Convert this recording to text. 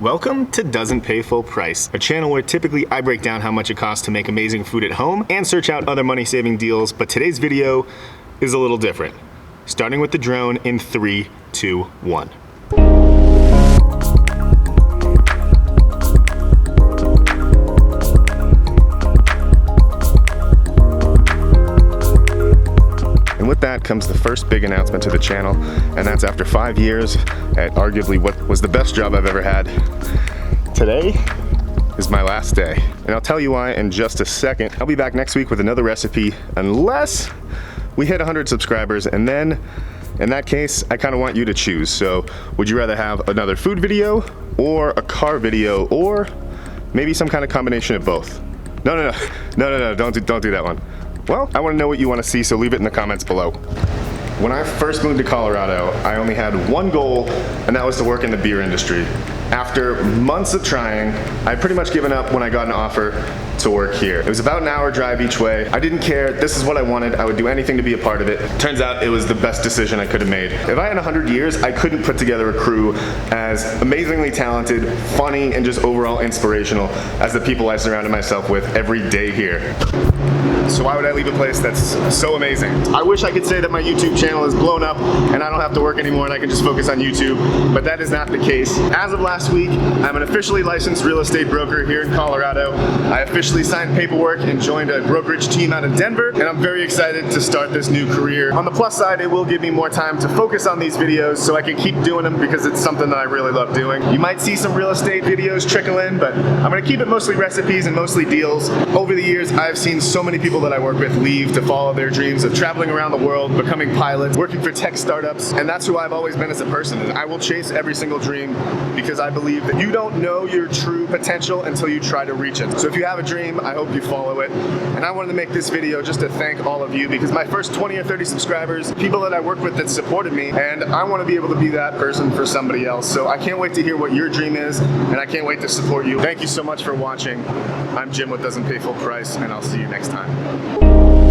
Welcome to Doesn't Pay Full Price, a channel where typically I break down how much it costs to make amazing food at home and search out other money-saving deals, but today's video is a little different. Starting with the drone in 3, 2, 1. And with that comes the first big announcement to the channel, and that's after 5 years at arguably what was the best job I've ever had. Today is my last day, and I'll tell you why in just a second. I'll be back next week with another recipe, unless we hit 100 subscribers, and then in that case, I kind of want you to choose. So would you rather have another food video or a car video, or maybe some kind of combination of both? No, don't do that one. Well, I want to know what you want to see, so leave it in the comments below. When I first moved to Colorado, I only had one goal, and that was to work in the beer industry. After months of trying, I pretty much given up when I got an offer to work here. It was about an hour drive each way. I didn't care. This is what I wanted. I would do anything to be a part of it. Turns out it was the best decision I could have made. If I had 100 years, I couldn't put together a crew as amazingly talented, funny, and just overall inspirational as the people I surrounded myself with every day here. So why would I leave a place that's so amazing? I wish I could say that my YouTube channel is blown up and I don't have to work anymore and I can just focus on YouTube, but that is not the case. As of last week, I'm an officially licensed real estate broker here in Colorado. I officially signed paperwork and joined a brokerage team out of Denver, and I'm very excited to start this new career. On the plus side, it will give me more time to focus on these videos so I can keep doing them because it's something that I really love doing. You might see some real estate videos trickle in, but I'm gonna keep it mostly recipes and mostly deals. Over the years, I've seen so many people that I work with leave to follow their dreams of traveling around the world, becoming pilots, working for tech startups, and that's who I've always been as a person. I will chase every single dream because I believe that you don't know your true potential until you try to reach it. So if you have a dream, I hope you follow it. And I wanted to make this video just to thank all of you because my first 20 or 30 subscribers, people that I work with that supported me, and I want to be able to be that person for somebody else. So I can't wait to hear what your dream is, and I can't wait to support you. Thank you so much for watching. I'm Jim with Doesn't Pay Full Price, and I'll see you next time.